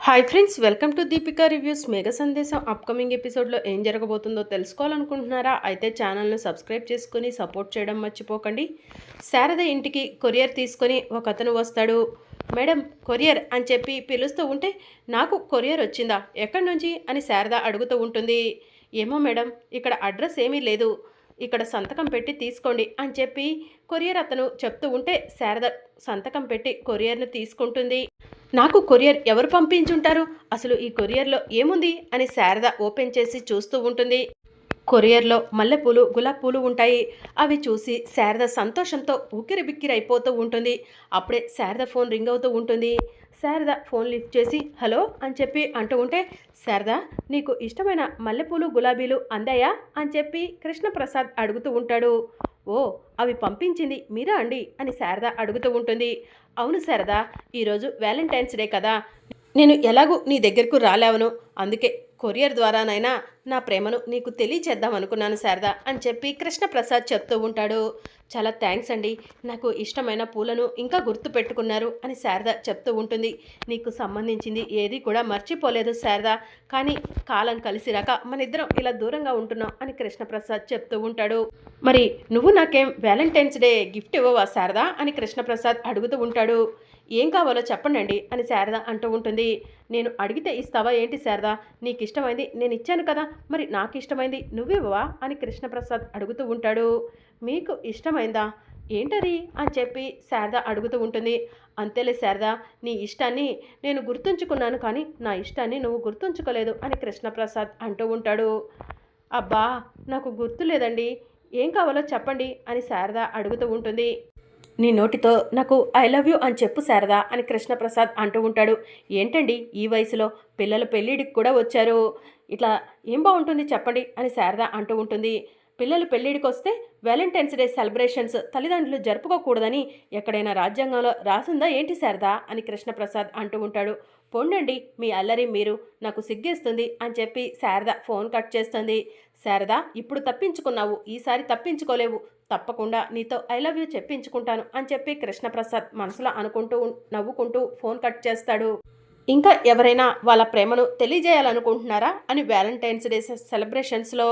Hi friends, welcome to Deepika reviews. మేఘ సందేశం upcoming ఎపిసోడ్లో ఏం జరగబోతుందో తెలుసుకోవాలనుకుంటున్నారా? అయితే ఛానల్ను సబ్స్క్రైబ్ చేసుకొని సపోర్ట్ చేయడం మర్చిపోకండి. శారద ఇంటికి కొరియర్ తీసుకొని ఒక అతను వస్తాడు. మేడం, కొరియర్ అని చెప్పి పిలుస్తూ ఉంటే, నాకు కొరియర్ వచ్చిందా, ఎక్కడి నుంచి అని శారద అడుగుతూ ఉంటుంది. ఏమో మేడం, ఇక్కడ అడ్రస్ ఏమీ లేదు, ఇక్కడ సంతకం పెట్టి తీసుకోండి అని చెప్పి కొరియర్ అతను చెప్తూ ఉంటే శారద సంతకం పెట్టి కొరియర్ను తీసుకుంటుంది. నాకు కొరియర్ ఎవరు పంపించుంటారు, అసలు ఈ కొరియర్లో ఏముంది అని శారద ఓపెన్ చేసి చూస్తూ ఉంటుంది. కొరియర్లో మల్లెపూలు, గులాబీ పూలు ఉంటాయి. అవి చూసి శారద సంతోషంతో ఉక్కిరిబిక్కిరైపోతూ ఉంటుంది. అప్పుడే శారద ఫోన్ రింగ్ అవుతూ ఉంటుంది. శారద ఫోన్ లిఫ్ట్ చేసి హలో అని చెప్పి అంటూ ఉంటే, శారద, నీకు ఇష్టమైన మల్లెపూలు, గులాబీలు అందాయా అని చెప్పి కృష్ణప్రసాద్ అడుగుతూ ఉంటాడు. ఓ, అవి పంపించింది మీరా అండి అని శారద అడుగుతూ ఉంటుంది. అవును శారద, ఈరోజు వ్యాలంటైన్స్ డే కదా, నేను ఎలాగూ నీ దగ్గరకు రాలేవను, అందుకే కొరియర్ ద్వారానైనా నా ప్రేమను నీకు తెలియచేద్దాం అనుకున్నాను శారద అని చెప్పి కృష్ణప్రసాద్ చెప్తూ ఉంటాడు. చాలా థ్యాంక్స్ అండి, నాకు ఇష్టమైన పూలను ఇంకా గుర్తు పెట్టుకున్నారు అని శారద చెప్తూ ఉంటుంది. నీకు సంబంధించింది ఏది కూడా మర్చిపోలేదు శారద, కానీ కాలం కలిసి రాక మన ఇద్దరం ఇలా దూరంగా ఉంటున్నాం అని కృష్ణప్రసాద్ చెప్తూ ఉంటాడు. మరి నువ్వు నాకేం వ్యాలంటైన్స్ డే గిఫ్ట్ ఇవ్వవా శారద అని కృష్ణప్రసాద్ అడుగుతూ ఉంటాడు. ఏం కావాలో చెప్పండి అని శారద అంటూ ఉంటుంది. నేను అడిగితే ఇస్తావా ఏంటి శారద, నీకు ఇష్టమైంది నేను ఇచ్చాను కదా, మరి నాకు ఇష్టమైంది నువ్వివ్వవా అని కృష్ణప్రసాద్ అడుగుతూ ఉంటాడు. మీకు ఇష్టమైందా ఏంటది అని చెప్పి శారద అడుగుతూ ఉంటుంది. అంతేలే శారద, నీ ఇష్టాన్ని నేను గుర్తుంచుకున్నాను, కానీ నా ఇష్టాన్ని నువ్వు గుర్తుంచుకోలేదు అని కృష్ణప్రసాద్ అంటూ ఉంటాడు. అబ్బా, నాకు గుర్తులేదండి, ఏం కావాలో చెప్పండి అని శారద అడుగుతూ ఉంటుంది. నీ నోటితో నాకు ఐ లవ్ యూ అని చెప్పు శారదా అని కృష్ణప్రసాద్ అంటూ ఉంటాడు. ఏంటండి ఈ వయసులో పిల్లలు పెళ్ళిడికి కూడా వచ్చారు, ఇట్లా ఏం బాగుంటుంది చెప్పండి అని శారద అంటూ ఉంటుంది. పిల్లలు పెళ్ళిడికి వస్తే వ్యాలంటైన్స్ డే సెలబ్రేషన్స్ తల్లిదండ్రులు జరుపుకోకూడదని ఎక్కడైనా రాజ్యాంగంలో రాసిందా ఏంటి శారదా అని కృష్ణప్రసాద్ అంటూ ఉంటాడు. పొండండి మీ అల్లరి మీరు, నాకు సిగ్గేస్తుంది అని చెప్పి శారద ఫోన్ కట్ చేస్తుంది. శారదా, ఇప్పుడు తప్పించుకున్నావు, ఈసారి తప్పించుకోలేవు, తప్పకుండా నీతో ఐ లవ్ యూ చెప్పించుకుంటాను అని చెప్పి కృష్ణప్రసాద్ మనసులో అనుకుంటూ నవ్వుకుంటూ ఫోన్ కట్ చేస్తాడు. ఇంకా ఎవరైనా వాళ్ళ ప్రేమను తెలియజేయాలనుకుంటున్నారా అని వ్యాలంటైన్స్ డే సెలబ్రేషన్స్లో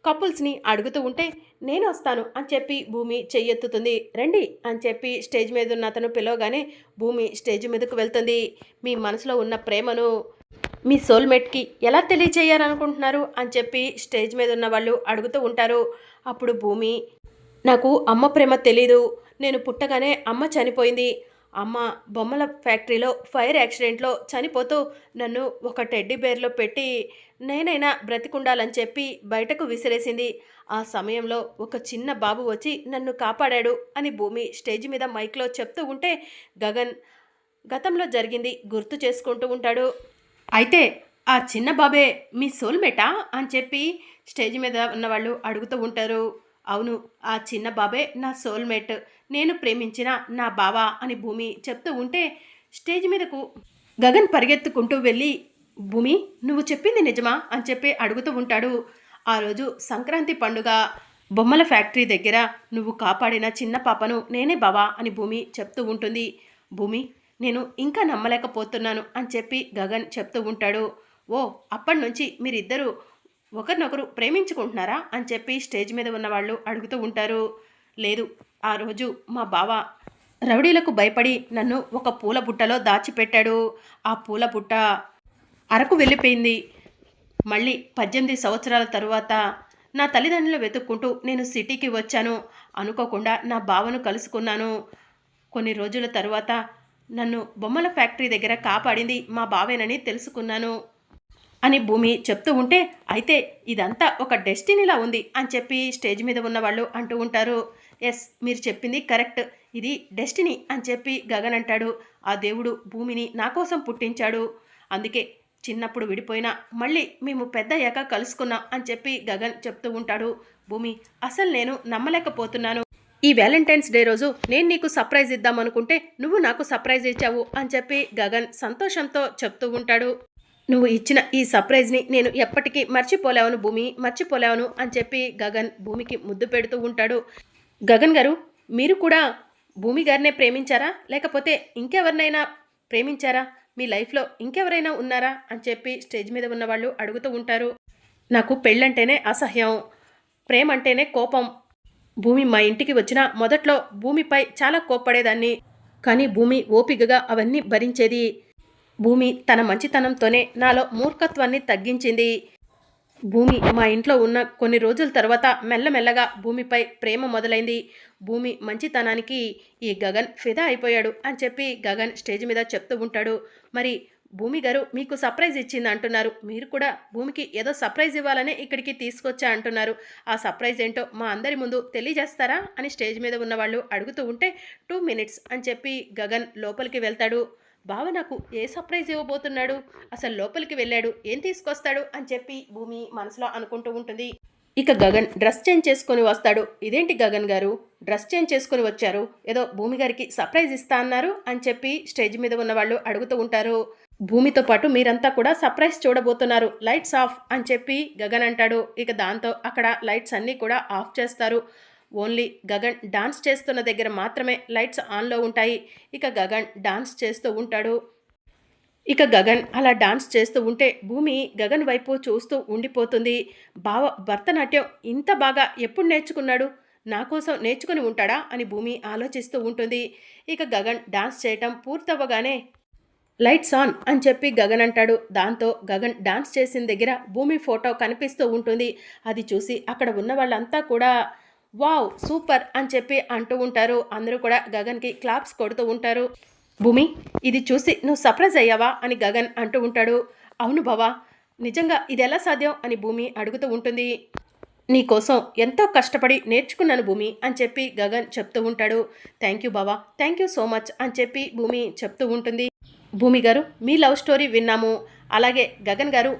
కపుల్స్ని అడుగుతూ ఉంటే, నేను వస్తాను అని చెప్పి భూమి చెయ్యెత్తుతుంది. రండి అని చెప్పి స్టేజ్ మీద ఉన్న అతను పిలవగానే భూమి స్టేజ్ మీదకు వెళ్తుంది. మీ మనసులో ఉన్న ప్రేమను మీ సోల్మేట్కి ఎలా తెలియచేయాలనుకుంటున్నారు అని చెప్పి స్టేజ్ మీద ఉన్న వాళ్ళు అడుగుతూ ఉంటారు. అప్పుడు భూమి, నాకు అమ్మ ప్రేమ తెలీదు, నేను పుట్టగానే అమ్మ చనిపోయింది, అమ్మ బొమ్మల ఫ్యాక్టరీలో ఫైర్ యాక్సిడెంట్లో చనిపోతూ నన్ను ఒక టెడ్డీ బేర్లో పెట్టి నేనైనా బ్రతికుండాలని చెప్పి బయటకు విసిరేసింది, ఆ సమయంలో ఒక చిన్న బాబు వచ్చి నన్ను కాపాడాడు అని భూమి స్టేజ్ మీద మైక్లో చెప్తూ ఉంటే గగన్ గతంలో జరిగింది గుర్తు చేసుకుంటూ ఉంటాడు. అయితే ఆ చిన్న బాబే మీ సోల్మేటా అని చెప్పి స్టేజ్ మీద ఉన్నవాళ్ళు అడుగుతూ ఉంటారు. అవును, ఆ చిన్న బాబే నా సోల్మేట్, నేను ప్రేమించిన నా బావ అని భూమి చెప్తూ ఉంటే స్టేజ్ మీదకు గగన్ పరిగెత్తుకుంటూ వెళ్ళి, భూమి నువ్వు చెప్పింది నిజమా అని చెప్పి అడుగుతూ ఉంటాడు. ఆ రోజు సంక్రాంతి పండుగ బొమ్మల ఫ్యాక్టరీ దగ్గర నువ్వు కాపాడిన చిన్న పాపను నేనే బావా అని భూమి చెప్తూ ఉంటుంది. భూమి, నేను ఇంకా నమ్మలేకపోతున్నాను అని చెప్పి గగన్ చెప్తూ ఉంటాడు. ఓ, అప్పటి నుంచి మీరిద్దరూ ఒకరినొకరు ప్రేమించుకుంటున్నారా అని చెప్పి స్టేజ్ మీద ఉన్న వాళ్ళు అడుగుతూ ఉంటారు. లేదు, ఆ రోజు మా బావ రౌడీలకు భయపడి నన్ను ఒక పూల బుట్టలో దాచిపెట్టాడు, ఆ పూల బుట్ట అరకు వెళ్ళిపోయింది. మళ్ళీ 18 సంవత్సరాల తరువాత నా తల్లిదండ్రులు వెతుక్కుంటూ నేను సిటీకి వచ్చాను, అనుకోకుండా నా బావను కలుసుకున్నాను. కొన్ని రోజుల తరువాత నన్ను బొమ్మల ఫ్యాక్టరీ దగ్గర కాపాడింది మా బావేనని తెలుసుకున్నాను అని భూమి చెప్తూ ఉంటే, అయితే ఇదంతా ఒక డెస్టినీలా ఉంది అని చెప్పి స్టేజ్ మీద ఉన్న వాళ్ళు అంటూ ఉంటారు. ఎస్, మీరు చెప్పింది కరెక్ట్, ఇది డెస్టినీ అని చెప్పి గగన్ అంటాడు. ఆ దేవుడు భూమిని నా కోసం పుట్టించాడు, అందుకే చిన్నప్పుడు విడిపోయినా మళ్ళీ మేము పెద్దయ్యాక కలుసుకున్నాం అని చెప్పి గగన్ చెప్తూ ఉంటాడు. భూమి, అసలు నేను నమ్మలేకపోతున్నాను, ఈ వ్యాలంటైన్స్ డే రోజు నేను నీకు సర్ప్రైజ్ ఇద్దామనుకుంటే నువ్వు నాకు సర్ప్రైజ్ ఇచ్చావు అని చెప్పి గగన్ సంతోషంతో చెప్తూ ఉంటాడు. నువ్వు ఇచ్చిన ఈ సర్ప్రైజ్ని నేను ఎప్పటికీ మర్చిపోలేవను భూమి, మర్చిపోలేవను అని చెప్పి గగన్ భూమికి ముద్దు పెడుతూ ఉంటాడు. గగన్ గారు, మీరు కూడా భూమి గారినే ప్రేమించారా లేకపోతే ఇంకెవరినైనా ప్రేమించారా? మీ లైఫ్లో ఇంకెవరైనా ఉన్నారా అని చెప్పి స్టేజ్ మీద ఉన్న వాళ్ళు అడుగుతూ ఉంటారు. నాకు పెళ్ళంటేనే అసహ్యం, ప్రేమ అంటేనే కోపం. భూమి మా ఇంటికి వచ్చిన మొదట్లో భూమిపై చాలా కోప్పడేదాన్ని. కానీ భూమి ఓపికగా అవన్నీ భరించేది. భూమి తన మంచితనంతోనే నాలో మూర్ఖత్వాన్ని తగ్గించింది. భూమి మా ఇంట్లో ఉన్న కొన్ని రోజుల తర్వాత మెల్లమెల్లగా భూమిపై ప్రేమ మొదలైంది. భూమి మంచితనానికి ఈ గగన్ ఫిదా అయిపోయాడు అని చెప్పి గగన్ స్టేజ్ మీద చెప్తూ ఉంటాడు. మరి భూమి గారు మీకు సర్ప్రైజ్ ఇచ్చింది అంటున్నారు. మీరు కూడా భూమికి ఏదో సర్ప్రైజ్ ఇవ్వాలని ఇక్కడికి తీసుకొచ్చా అంటున్నారు. ఆ సర్ప్రైజ్ ఏంటో మా అందరి ముందు తెలియజేస్తారా అని స్టేజ్ మీద ఉన్న వాళ్ళు అడుగుతూ ఉంటే 2 మినిట్స్ అని చెప్పి గగన్ లోపలికి వెళ్తాడు. బావ నాకు ఏ సర్ప్రైజ్ ఇవ్వబోతున్నాడు, అసలు లోపలికి వెళ్ళాడు, ఏం తీసుకొస్తాడు అని చెప్పి భూమి మనసులో అనుకుంటూ ఉంటుంది. ఇక గగన్ డ్రెస్ చేంజ్ చేసుకొని వస్తాడు. ఇదేంటి గగన్ గారు డ్రెస్ చేంజ్ చేసుకొని వచ్చారు, ఏదో భూమి గారికి సర్ప్రైజ్ ఇస్తా అన్నారు అని చెప్పి స్టేజ్ మీద ఉన్న వాళ్ళు అడుగుతూ ఉంటారు. భూమితో పాటు మీరంతా కూడా సర్ప్రైజ్ చూడబోతున్నారు, లైట్స్ ఆఫ్ అని చెప్పి గగన్ అంటాడు. ఇక దాంతో అక్కడ లైట్స్ అన్నీ కూడా ఆఫ్ చేస్తారు. ఓన్లీ గగన్ డాన్స్ చేస్తున్న దగ్గర మాత్రమే లైట్స్ ఆన్లో ఉంటాయి. ఇక గగన్ డాన్స్ చేస్తూ ఉంటాడు. ఇక గగన్ అలా డాన్స్ చేస్తూ ఉంటే భూమి గగన్ వైపు చూస్తూ ఉండిపోతుంది. బావ భరతనాట్యం ఇంత బాగా ఎప్పుడు నేర్చుకున్నాడు, నా కోసం నేర్చుకుని ఉంటాడా అని భూమి ఆలోచిస్తూ ఉంటుంది. ఇక గగన్ డాన్స్ చేయటం పూర్తవ్వగానే లైట్స్ ఆన్ అని చెప్పి గగన్ అంటాడు. దాంతో గగన్ డాన్స్ చేసిన దగ్గర భూమి ఫోటో కనిపిస్తూ ఉంటుంది. అది చూసి అక్కడ ఉన్న వాళ్ళంతా కూడా వావ్ సూపర్ అని చెప్పి అంటూ ఉంటారు. అందరూ కూడా గగన్కి క్లాప్స్ కొడుతూ ఉంటారు. భూమి ఇది చూసి నువ్వు సర్ప్రైజ్ అయ్యావా అని గగన్ అంటూ ఉంటాడు. అవును బావా, నిజంగా ఇది ఎలా సాధ్యం అని భూమి అడుగుతూ ఉంటుంది. నీకోసం ఎంతో కష్టపడి నేర్చుకున్నాను భూమి అని చెప్పి గగన్ చెప్తూ ఉంటాడు. థ్యాంక్ యూ బావా, థ్యాంక్ యూ సో మచ్ అని చెప్పి భూమి చెప్తూ ఉంటుంది. భూమి గారు మీ లవ్ స్టోరీ విన్నాము, అలాగే గగన్ గారు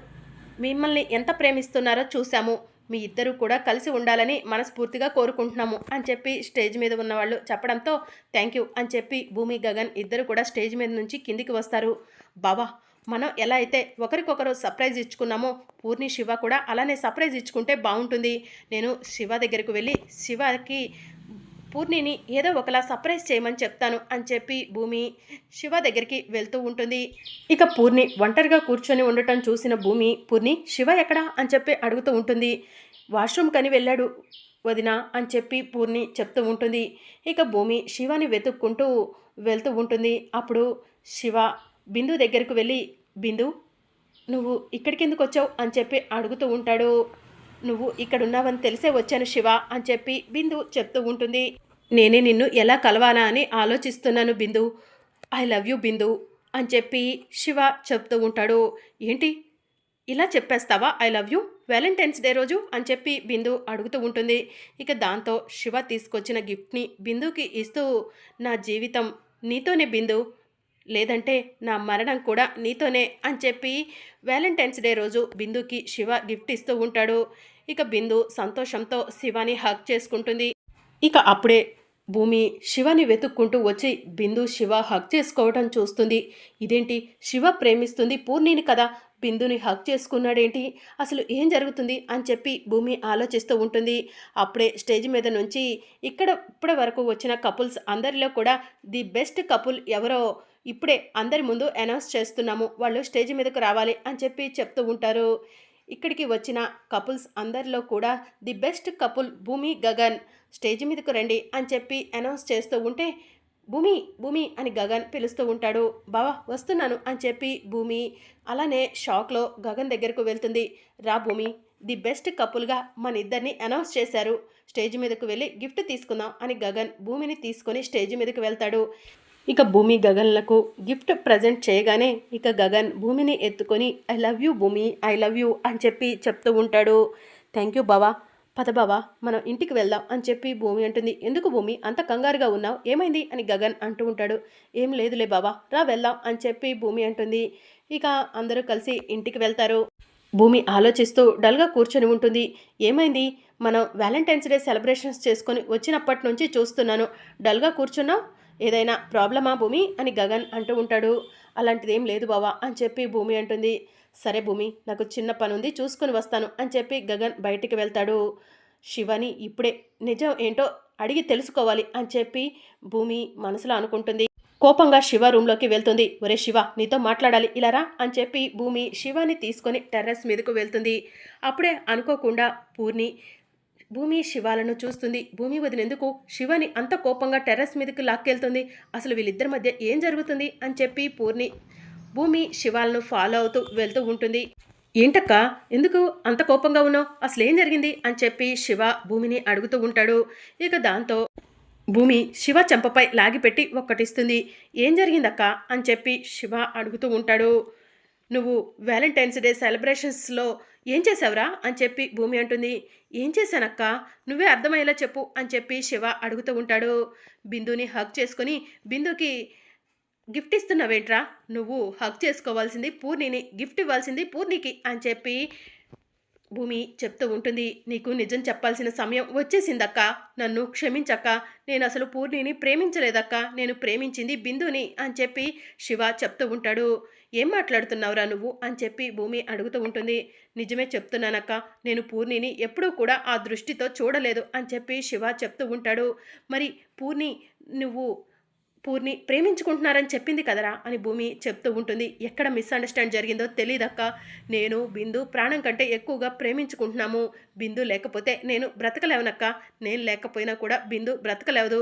మిమ్మల్ని ఎంత ప్రేమిస్తున్నారో చూసాము, మీ ఇద్దరూ కూడా కలిసి ఉండాలని మనస్ఫూర్తిగా కోరుకుంటున్నాము అని చెప్పి స్టేజ్ మీద ఉన్న వాళ్ళు చెప్పడంతో థ్యాంక్ యూ అని చెప్పి భూమి గగన్ ఇద్దరు కూడా స్టేజ్ మీద నుంచి కిందికి వస్తారు. బావా మనం ఎలా అయితే ఒకరికొకరు సర్ప్రైజ్ ఇచ్చుకున్నామో పూర్ణి శివ కూడా అలానే సర్ప్రైజ్ ఇచ్చుకుంటే బాగుంటుంది. నేను శివ దగ్గరకు వెళ్ళి శివకి పూర్ణిని ఏదో ఒకలా సర్ప్రైజ్ చేయమని చెప్తాను అని చెప్పి భూమి శివ దగ్గరికి వెళ్తూ ఉంటుంది. ఇక పూర్ణి ఒంటరిగా కూర్చొని ఉండటం చూసిన భూమి పూర్ణి శివ ఎక్కడా అని చెప్పి అడుగుతూ ఉంటుంది. వాష్రూమ్ కని వెళ్ళాడు వదిన అని చెప్పి పూర్ణి చెప్తూ ఉంటుంది. ఇక భూమి శివని వెతుక్కుంటూ వెళ్తూ ఉంటుంది. అప్పుడు శివ బిందు దగ్గరకు వెళ్ళి బిందు నువ్వు ఇక్కడికి ఎందుకు వచ్చావు అని చెప్పి అడుగుతూ ఉంటాడు. నువ్వు ఇక్కడున్నావని తెలిసే వచ్చాను శివ అని చెప్పి బిందు చెప్తూ ఉంటుంది. నేనే నిన్ను ఎలా కలవాలా అని ఆలోచిస్తున్నాను Bindu, I love you Bindu అని చెప్పి శివ చెప్తూ ఉంటాడు. ఏంటి ఇలా చెప్పేస్తావా I love you Valentine's Day రోజు అని చెప్పి బిందు అడుగుతూ ఉంటుంది. ఇక దాంతో శివ తీసుకొచ్చిన గిఫ్ట్ని బిందుకి ఇస్తూ నా జీవితం నీతోనే బిందు, లేదంటే నా మరణం కూడా నీతోనే అని చెప్పి వ్యాలంటైన్స్ డే రోజు బిందుకి శివ గిఫ్ట్ ఇస్తూ ఉంటాడు. ఇక బిందు సంతోషంతో శివాని హగ్ చేసుకుంటుంది. ఇక అప్పుడే భూమి శివని వెతుక్కుంటూ వచ్చి బిందు శివ హగ్ చేసుకోవడం చూస్తుంది. ఇదేంటి శివ ప్రేమిస్తుంది పూర్ణిని కదా, బిందుని హగ్ చేసుకున్నాడేంటి, అసలు ఏం జరుగుతుంది అని చెప్పి భూమి ఆలోచిస్తూ ఉంటుంది. అప్పుడే స్టేజ్ మీద నుంచి ఇప్పటి వరకు వచ్చిన కపుల్స్ అందరిలో కూడా ది బెస్ట్ కపుల్ ఎవరో ఇప్పుడే అందరి ముందు అనౌన్స్ చేస్తున్నాము, వాళ్ళు స్టేజ్ మీదకు రావాలి అని చెప్పి చెప్తూ ఉంటారు. ఇక్కడికి వచ్చిన కపుల్స్ అందరిలో కూడా ది బెస్ట్ కపుల్ భూమి గగన్ స్టేజ్ మీదకు రండి అని చెప్పి అనౌన్స్ చేస్తూ ఉంటే భూమి భూమి అని గగన్ పిలుస్తూ ఉంటాడు. బావా వస్తున్నాను అని చెప్పి భూమి అలానే షాక్లో గగన్ దగ్గరకు వెళ్తుంది. రా భూమి, ది బెస్ట్ కపుల్గా మన ఇద్దరిని అనౌన్స్ చేశారు, స్టేజ్ మీదకు వెళ్ళి గిఫ్ట్ తీసుకుందాం అని గగన్ భూమిని తీసుకొని స్టేజ్ మీదకు వెళ్తాడు. ఇక భూమి గగన్లకు గిఫ్ట్ ప్రజెంట్ చేయగానే ఇక గగన్ భూమిని ఎత్తుకొని ఐ లవ్ యూ భూమి, ఐ లవ్ యూ అని చెప్పి చెప్తూ ఉంటాడు. థ్యాంక్ యూ బావా, పద బావా మనం ఇంటికి వెళ్దాం అని చెప్పి భూమి అంటుంది. ఎందుకు భూమి అంత కంగారుగా ఉన్నావు, ఏమైంది అని గగన్ అంటూ ఉంటాడు. ఏం లేదులే బావా రా వెళ్దాం అని చెప్పి భూమి అంటుంది. ఇక అందరూ కలిసి ఇంటికి వెళ్తారు. భూమి ఆలోచిస్తూ డల్గా కూర్చొని ఉంటుంది. ఏమైంది, మనం వ్యాలంటైన్స్ డే సెలబ్రేషన్స్ చేసుకొని వచ్చినప్పటి నుంచి చూస్తున్నాను, డల్గా కూర్చున్నావు, ఏదైనా ప్రాబ్లమా భూమి అని గగన్ అంటూ ఉంటాడు. అలాంటిదేం లేదు బావా అని చెప్పి భూమి అంటుంది. సరే భూమి నాకు చిన్న పని ఉంది చూసుకొని వస్తాను అని చెప్పి గగన్ బయటికి వెళ్తాడు. శివని ఇప్పుడే నిజం ఏంటో అడిగి తెలుసుకోవాలి అని చెప్పి భూమి మనసులో అనుకుంటుంది. కోపంగా శివ రూమ్లోకి వెళ్తుంది. ఒరే శివ, నీతో మాట్లాడాలి, ఇలా రా అని చెప్పి భూమి శివాని తీసుకొని టెర్రస్ మీదకు వెళ్తుంది. అప్పుడే అనుకోకుండా భూమి శివాలను చూస్తుంది. భూమి వదినెందుకు శివని అంత కోపంగా టెర్రస్ మీదకి లాక్కెళ్తుంది? అసలు వీళ్ళిద్దరి మధ్య ఏం జరుగుతుంది అని చెప్పి భూమి శివాలను ఫాలో అవుతూ వెళ్తూ ఉంటుంది. ఏంటక్క, ఎందుకు అంత కోపంగా ఉన్నావు? అసలు ఏం జరిగింది అని చెప్పి శివ భూమిని అడుగుతూ ఉంటాడు. ఇక దాంతో భూమి శివ చెంపపై లాగిపెట్టి ఒక్కటిస్తుంది. ఏం జరిగిందక్క అని చెప్పి శివ అడుగుతూ ఉంటాడు. నువ్వు వ్యాలంటైన్స్ డే సెలబ్రేషన్స్లో ఏం చేసావురా అని చెప్పి భూమి అంటుంది. ఏం చేశానక్క, నువ్వే అర్థమయ్యేలా చెప్పు అని చెప్పి శివ అడుగుతూ ఉంటాడు. బిందుని హగ్ చేసుకొని, బిందుకి గిఫ్ట్ ఇస్తున్నావేంట్రా? నువ్వు హగ్ చేసుకోవాల్సింది పూర్ణిని, గిఫ్ట్ ఇవ్వాల్సింది పూర్ణికి అని చెప్పి భూమి చెప్తూ ఉంటుంది. నీకు నిజం చెప్పాల్సిన సమయం వచ్చేసిందక్క, నన్ను క్షమించక్క, నేను అసలు పూర్ణిని ప్రేమించలేదక్క, నేను ప్రేమించింది బిందుని అని చెప్పి శివ చెప్తూ ఉంటాడు. ఏం మాట్లాడుతున్నావురా నువ్వు అని చెప్పి భూమి అడుగుతూ ఉంటుంది. నిజమే చెప్తున్నానక్క, నేను పూర్ణిని ఎప్పుడూ కూడా ఆ దృష్టితో చూడలేదు అని చెప్పి శివ చెప్తూ ఉంటాడు. మరి పూర్ణి ప్రేమించుకుంటున్నారని చెప్పింది కదరా అని భూమి చెప్తూ ఉంటుంది. ఎక్కడ మిస్అండర్స్టాండ్ జరిగిందో తెలియదక్క, నేను బిందు ప్రాణం కంటే ఎక్కువగా ప్రేమించుకుంటున్నాము. బిందు లేకపోతే నేను బ్రతకలేవనక్క, నేను లేకపోయినా కూడా బిందు బ్రతకలేవదు.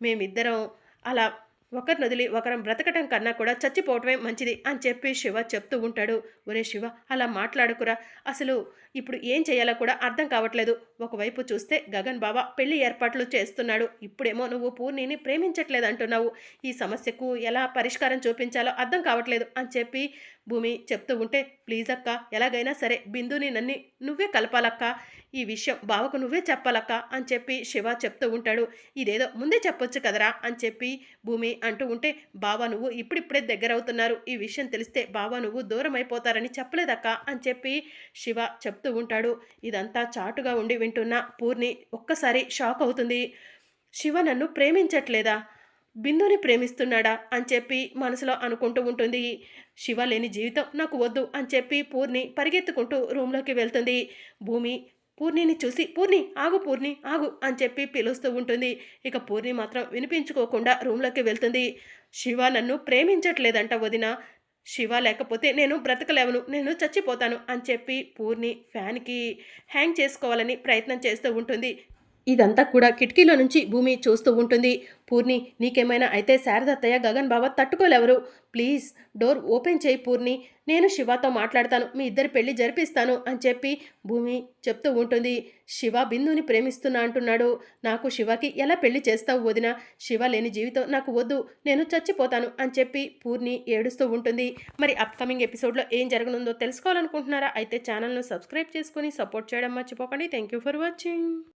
మేమిద్దరం అలా ఒకరిని వదిలి ఒకరం బ్రతకటం కన్నా కూడా చచ్చిపోవటమే మంచిది అని చెప్పి శివ చెప్తూ ఉంటాడు. ఒరే శివ, అలా మాట్లాడుకురా, అసలు ఇప్పుడు ఏం చేయాలో కూడా అర్థం కావట్లేదు. ఒకవైపు చూస్తే గగన్ బావ పెళ్లి ఏర్పాట్లు చేస్తున్నాడు, ఇప్పుడేమో నువ్వు పూర్ణిని ప్రేమించట్లేదు అంటున్నావు. ఈ సమస్యకు ఎలా పరిష్కారం చూపించాలో అర్థం కావట్లేదు అని చెప్పి భూమి చెప్తూ ఉంటే, ప్లీజ్ అక్క, ఎలాగైనా సరే బిందుని నన్ను నువ్వే కలపాలక్క, ఈ విషయం బావకు నువ్వే చెప్పాలక్క అని చెప్పి శివ చెప్తూ ఉంటాడు. ఇదేదో ముందే చెప్పొచ్చు కదరా అని చెప్పి భూమి అంటూ ఉంటే, బావ నువ్వు ఇప్పుడిప్పుడే దగ్గర అవుతున్నారు, ఈ విషయం తెలిస్తే బావ నువ్వు దూరం అయిపోతారని చెప్పలేదక్క అని చెప్పి శివ చెప్తూ ఉంటాడు. ఇదంతా చాటుగా ఉండి వింటున్న పూర్ణి ఒక్కసారి షాక్ అవుతుంది. శివ నన్ను ప్రేమించట్లేదా, బిందుని ప్రేమిస్తున్నాడా అని చెప్పి మనసులో అనుకుంటూ ఉంటుంది. శివ లేని జీవితం నాకు వద్దు అని చెప్పి పూర్ణి పరిగెత్తుకుంటూ రూమ్లోకి వెళ్తుంది. భూమి పూర్ణిని చూసి, పూర్ణి ఆగు, పూర్ణి ఆగు అని చెప్పి పిలుస్తూ ఉంటుంది. ఇక పూర్ణి మాత్రం వినిపించుకోకుండా రూమ్లోకి వెళ్తుంది. శివ నన్ను ప్రేమించట్లేదంట వదిన, శివ లేకపోతే నేను బ్రతకలేవను, నేను చచ్చిపోతాను అని చెప్పి పూర్ణి ఫ్యాన్కి హ్యాంగ్ చేసుకోవాలని ప్రయత్నం చేస్తూ ఉంటుంది. ఇదంతా కూడా కిటికీలో నుంచి భూమి చూస్తూ ఉంటుంది. పూర్ణి, నీకేమైనా అయితే శారదత్తయ్య గగన్ బావ తట్టుకోలేవరు, ప్లీజ్ డోర్ ఓపెన్ చేయి పూర్ణి, నేను శివతో మాట్లాడతాను, మీ ఇద్దరి పెళ్లి జరిపిస్తాను అని చెప్పి భూమి చెప్తూ ఉంటుంది. శివ బిందుని ప్రేమిస్తున్నా అంటున్నాడు, నాకు శివకి ఎలా పెళ్లి చేస్తావు వదిన, శివ లేని జీవితం నాకు వద్దు, నేను చచ్చిపోతాను అని చెప్పి పూర్ణి ఏడుస్తూ ఉంటుంది. మరి అప్కమింగ్ ఎపిసోడ్లో ఏం జరగనుందో తెలుసుకోవాలనుకుంటున్నారా? అయితే ఛానల్ను సబ్స్క్రైబ్ చేసుకొని సపోర్ట్ చేయడం మర్చిపోకండి. Thank you for watching.